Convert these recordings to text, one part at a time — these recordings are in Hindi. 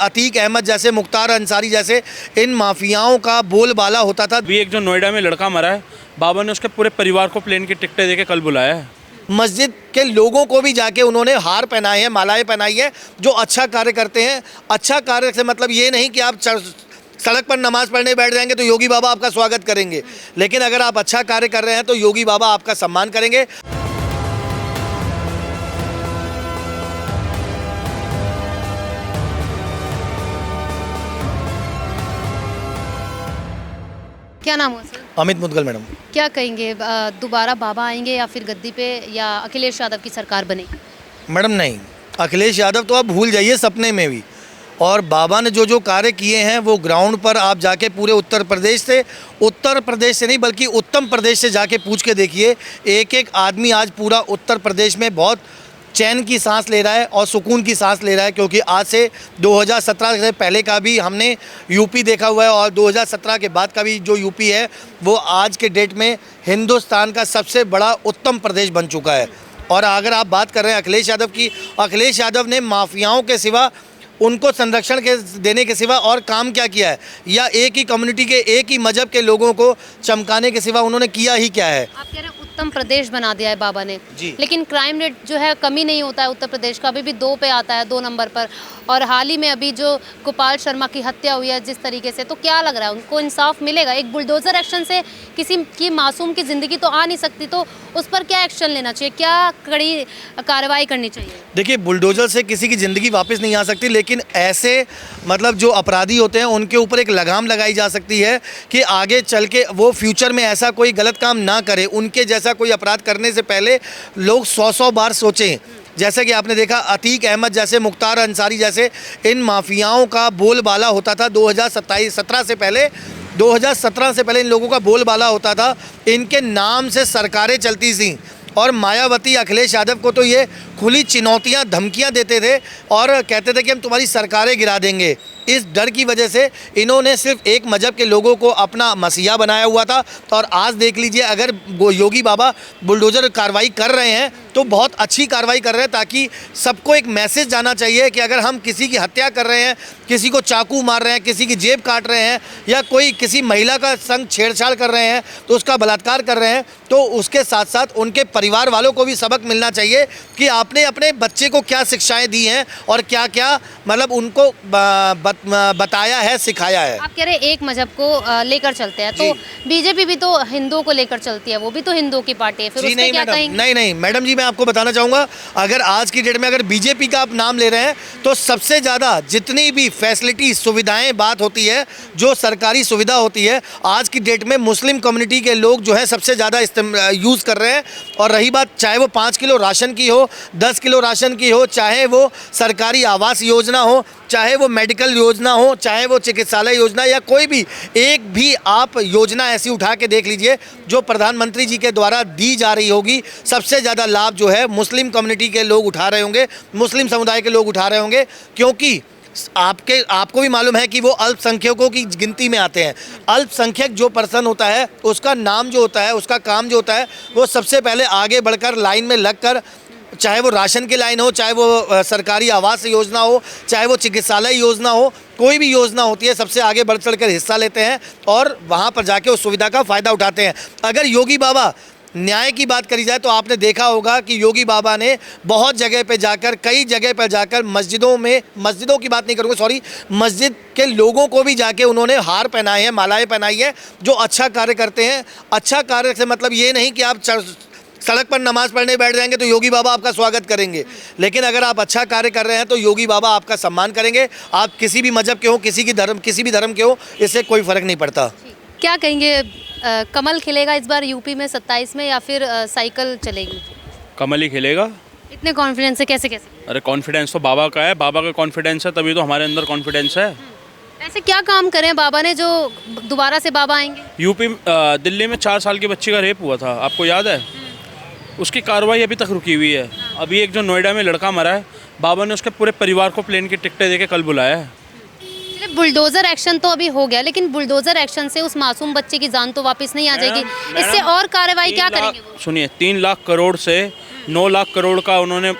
अतीक अहमद जैसे, मुख्तार अंसारी जैसे इन माफियाओं का बोलबाला होता था। अभी एक जो नोएडा में लड़का मरा है, बाबा ने उसके पूरे परिवार को प्लेन की टिकटें देके कल बुलाया है। मस्जिद के लोगों को भी जाके उन्होंने हार पहनाए हैं, मालाएं पहनाई है, जो अच्छा कार्य करते हैं। अच्छा कार्य से मतलब ये नहीं कि आप सड़क पर नमाज पढ़ने बैठ जाएंगे तो योगी बाबा आपका स्वागत करेंगे, लेकिन अगर आप अच्छा कार्य कर रहे हैं तो योगी बाबा आपका सम्मान करेंगे। क्या नाम हुआ सर? अमित मुदगल मैडम। क्या कहेंगे, दोबारा बाबा आएंगे या फिर गद्दी पे, या अखिलेश यादव की सरकार बनेगी? मैडम नहीं, अखिलेश यादव तो आप भूल जाइए सपने में भी। और बाबा ने जो जो कार्य किए हैं वो ग्राउंड पर आप जाके पूरे उत्तर प्रदेश से नहीं बल्कि उत्तम प्रदेश से जाके पूछ के देखिए। एक एक आदमी आज पूरा उत्तर प्रदेश में बहुत चैन की सांस ले रहा है और सुकून की सांस ले रहा है, क्योंकि आज से 2017 से पहले का भी हमने यूपी देखा हुआ है और 2017 के बाद का भी जो यूपी है वो आज के डेट में हिंदुस्तान का सबसे बड़ा उत्तम प्रदेश बन चुका है। और अगर आप बात कर रहे हैं अखिलेश यादव की, अखिलेश यादव ने माफियाओं के सिवा, उनको संरक्षण के देने के सिवा और काम क्या किया है, या एक ही कम्युनिटी के, एक ही मजहब के लोगों को चमकाने के सिवा उन्होंने किया ही क्या है? आप कह रहे हैं उत्तम प्रदेश बना दिया है बाबा ने जी। लेकिन क्राइम रेट जो है कमी नहीं होता है उत्तर प्रदेश का, अभी भी 2 पे आता है, 2 नंबर पर। और हाल ही में अभी जो गोपाल शर्मा की हत्या हुई है जिस तरीके से, तो क्या लग रहा है उनको इंसाफ मिलेगा? एक बुलडोजर एक्शन से किसी की मासूम की ज़िंदगी तो आ नहीं सकती, तो उस पर क्या एक्शन लेना चाहिए, क्या कड़ी कार्रवाई करनी चाहिए? देखिए, बुलडोजर से किसी की ज़िंदगी वापस नहीं आ सकती, लेकिन ऐसे मतलब जो अपराधी होते हैं उनके ऊपर एक लगाम लगाई जा सकती है कि आगे चल के वो फ्यूचर में ऐसा कोई गलत काम ना करे। उनके जैसा कोई अपराध करने से पहले लोग 100 बार सोचें। जैसा कि आपने देखा, अतीक अहमद जैसे, मुख्तार अंसारी जैसे इन माफियाओं का बोलबाला होता था 2017 से पहले। 2017 से पहले इन लोगों का बोलबाला होता था, इनके नाम से सरकारें चलती थीं। और मायावती, अखिलेश यादव को तो ये खुली चुनौतियां, धमकियां देते थे और कहते थे कि हम तुम्हारी सरकारें गिरा देंगे। इस डर की वजह से इन्होंने सिर्फ एक मजहब के लोगों को अपना मसीहा बनाया हुआ था। और आज देख लीजिए, अगर योगी बाबा बुलडोजर कार्रवाई कर रहे हैं तो बहुत अच्छी कार्रवाई कर रहे हैं, ताकि सबको एक मैसेज जाना चाहिए कि अगर हम किसी की हत्या कर रहे हैं, किसी को चाकू मार रहे हैं, किसी की जेब काट रहे हैं, या कोई किसी महिला का संग छेड़छाड़ कर रहे हैं, तो उसका बलात्कार कर रहे हैं, तो उसके साथ साथ उनके परिवार वालों को भी सबक मिलना चाहिए कि आपने अपने बच्चे को क्या शिक्षाएं दी हैं और क्या क्या मतलब उनको बताया है, सिखाया है। आप कह रहे हैं एक मजहब को लेकर चलते हैं, तो बीजेपी भी तो हिंदुओं को लेकर चलती है, वो भी तो हिंदुओं की पार्टी है, फिर उसमें क्या कहेंगे? नहीं मैडम जी, मैं आपको बताना चाहूँगा, अगर आज की डेट में अगर बीजेपी का आप नाम ले रहे हैं तो सबसे ज़्यादा जितनी भी फैसिलिटी, सुविधाएं बात होती है, जो सरकारी सुविधा होती है, आज की डेट में मुस्लिम कम्युनिटी के लोग जो है सबसे ज़्यादा यूज़ कर रहे हैं। और रही बात, चाहे वो 5 किलो राशन की हो, 10 किलो राशन की हो, चाहे वो सरकारी आवास योजना हो, चाहे वो मेडिकल योजना हो, चाहे वो चिकित्सालय योजना, या कोई भी एक भी आप योजना ऐसी उठा के देख लीजिए जो प्रधानमंत्री जी के द्वारा दी जा रही होगी, सबसे ज़्यादा लाभ जो है मुस्लिम कम्युनिटी के लोग उठा रहे होंगे, मुस्लिम समुदाय के लोग उठा रहे होंगे, क्योंकि आपको भी मालूम है कि वो अल्पसंख्यकों की गिनती में आते हैं। अल्पसंख्यक जो पर्सन होता है, उसका नाम जो होता है, उसका काम जो होता है, वो सबसे पहले आगे बढ़कर लाइन में लगकर, चाहे वो राशन की लाइन हो, चाहे वो सरकारी आवास योजना हो, चाहे वो चिकित्सालय योजना हो, कोई भी योजना होती है, सबसे आगे बढ़ चढ़ कर हिस्सा लेते हैं और वहाँ पर जाके उस सुविधा का फ़ायदा उठाते हैं। अगर योगी बाबा न्याय की बात करी जाए तो आपने देखा होगा कि योगी बाबा ने बहुत जगह पे जाकर, कई जगह पर जाकर मस्जिदों की बात नहीं करूँगा, सॉरी, मस्जिद के लोगों को भी जाके उन्होंने हार पहनाए हैं, मालाएं पहनाई हैं, जो अच्छा कार्य करते हैं। अच्छा कार्य से मतलब ये नहीं कि आप सड़क पर नमाज पढ़ने बैठ जाएंगे तो योगी बाबा आपका स्वागत करेंगे, लेकिन अगर आप अच्छा कार्य कर रहे हैं तो योगी बाबा आपका सम्मान करेंगे। आप किसी भी मजहब के हो, किसी भी धर्म के हो, इससे कोई फ़र्क नहीं पड़ता। क्या कहेंगे, कमल खिलेगा इस बार यूपी में 27 में, या फिर साइकिल चलेगी? कमल ही खिलेगा। इतने कॉन्फिडेंस से कैसे? अरे कॉन्फिडेंस तो बाबा का है, बाबा का कॉन्फिडेंस है, तभी तो हमारे अंदर कॉन्फिडेंस है। ऐसे क्या काम करें बाबा ने जो दोबारा से बाबा आएंगे? यूपी दिल्ली में 4 साल की बच्ची का रेप हुआ था, आपको याद है? उसकी कार्रवाई अभी तक रुकी हुई है। अभी एक जो नोएडा में लड़का मरा है, बाबा ने उसके पूरे परिवार को प्लेन की टिकटें देके कल बुलाया है। बुलडोजर एक्शन तो अभी हो गया, लेकिन बुलडोजर एक्शन से उस मासूम बच्चे की जान तो वापस नहीं आ जाएगी। इससे और कार्रवाई क्या करेंगे वो? सुनिए, 3 लाख करोड़ से 9 लाख करोड़ का उन्होंने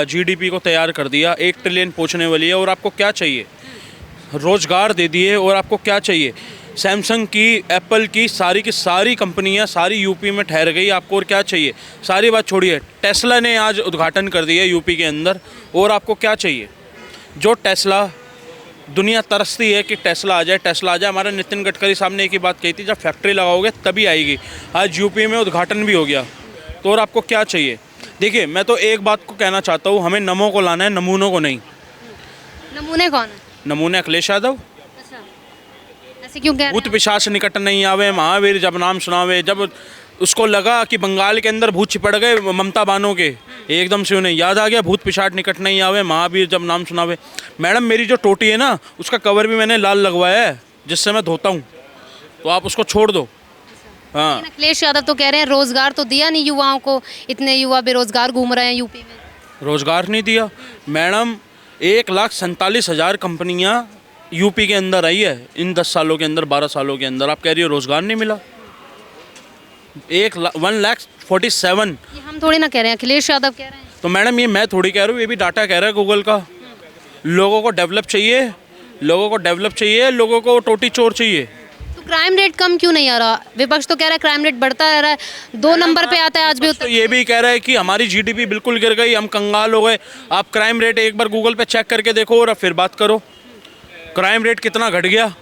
जीडीपी को तैयार कर दिया, 1 ट्रिलियन पहुंचने वाली है। और आपको क्या चाहिए? रोज़गार दे दिए और आपको क्या चाहिए। सैमसंग की, एप्पल की सारी कंपनियां सारी यूपी में ठहर गई, आपको और क्या चाहिए। सारी बात छोड़िए, टेस्ला ने आज उद्घाटन कर दिया यूपी के अंदर, और आपको क्या चाहिए। जो टेस्ला, दुनिया तरसती है कि टेस्ला आ जाए, टेस्ला आ जाए। हमारे नितिन गडकरी साहब ने एक ही बात कही थी, जब फैक्ट्री लगाओगे तभी आएगी। आज यूपी में उद्घाटन भी हो गया, तो और आपको क्या चाहिए। देखिए, मैं तो एक बात को कहना चाहता हूँ, हमें नमों को लाना है, नमूनों को नहीं। नमूने कौन है? नमूने अखिलेश यादव। अच्छा, ऐसे क्यों कह रहे भूत हैं? पिशाच निकट नहीं आवे, महावीर जब नाम सुनावे। जब उसको लगा कि बंगाल के अंदर भूत चिपड़ गए ममता बानो के, एकदम से उन्हें याद आ गया, भूत पिशाच निकट नहीं आवे, महावीर जब नाम सुनावे। मैडम, मेरी जो टोटी है ना, उसका कवर भी मैंने लाल लगवाया है, जिससे मैं धोता हूँ, तो आप उसको छोड़ दो। हाँ, लेकिन अखिलेश यादव तो कह रहे हैं रोजगार तो दिया नहीं युवाओं को, इतने युवा बेरोजगार घूम रहे हैं यूपी में। रोज़गार नहीं दिया मैडम। 1,47,000 कंपनियां यूपी के अंदर आई है इन 10 सालों के अंदर, 12 सालों के अंदर। आप कह रही हो रोज़गार नहीं मिला। 1,47,000। ये हम थोड़ी ना कह रहे हैं, अखिलेश यादव कह रहे हैं। तो मैडम, ये मैं थोड़ी कह रहा हूँ, ये भी डाटा कह रहा है गूगल का। लोगों को डेवलप चाहिए, लोगों को डेवलप चाहिए, लोगों को टोटी चोर चाहिए। तो क्राइम रेट कम क्यों नहीं आ रहा? विपक्ष तो कह रहा है क्राइम रेट बढ़ता रह रहा है, 2 नंबर पे आता है आज भी तो उत्तर। ये भी कह रहा है कि हमारी जीडीपी बिल्कुल गिर गई, हम कंगाल हो गए। आप क्राइम रेट एक बार गूगल पे चेक करके देखो और फिर बात करो। क्राइम रेट कितना घट गया।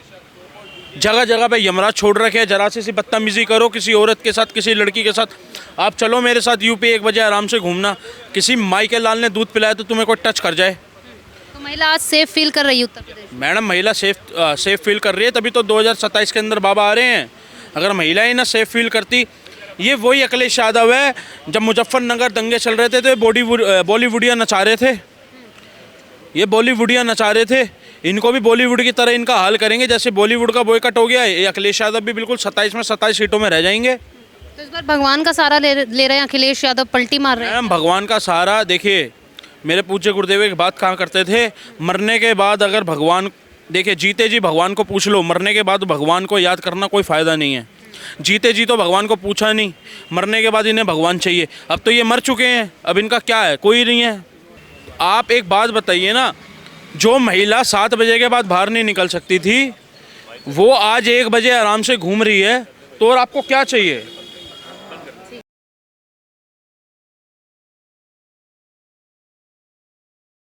जगह जगह पे यमराज छोड़ रखे हैं, जरा सी बदतमीजी करो किसी औरत के साथ, किसी लड़की के साथ। आप चलो मेरे साथ यूपी 1 बजे आराम से घूमना, किसी माई के लाल ने दूध पिलाया तो तुम्हें कोई टच कर जाए। तो महिला आज सेफ फील कर रही है उत्तर प्रदेश में। मैडम, महिला सेफ फील कर रही है, तभी तो 2027 के अंदर बाबा आ रहे हैं। अगर महिला ही ना सेफ फील करती, ये वही अखिलेश यादव है जब मुजफ्फरनगर दंगे चल रहे थे तो बॉलीवुडिया नचा रहे थे। ये बॉलीवुडिया नचा रहे थे, इनको भी बॉलीवुड की तरह इनका हाल करेंगे। जैसे बॉलीवुड का बॉयकट हो गया, ये अखिलेश यादव भी बिल्कुल 27 में 27 सीटों में रह जाएंगे। तो इस बार भगवान का सहारा ले रहे हैं अखिलेश यादव, पलटी मार रहे हैं। मैम, भगवान का सहारा, देखिए मेरे पूज्य गुरुदेव एक बात कहा करते थे, मरने के बाद अगर भगवान, देखिए जीते जी भगवान को पूछ लो, मरने के बाद भगवान को याद करना कोई फ़ायदा नहीं है। जीते जी तो भगवान को पूछा नहीं, मरने के बाद इन्हें भगवान चाहिए। अब तो ये मर चुके हैं, अब इनका क्या है, कोई नहीं है। आप एक बात बताइए ना, जो महिला 7 बजे के बाद बाहर नहीं निकल सकती थी, वो आज 1 बजे आराम से घूम रही है, तो और आपको क्या चाहिए।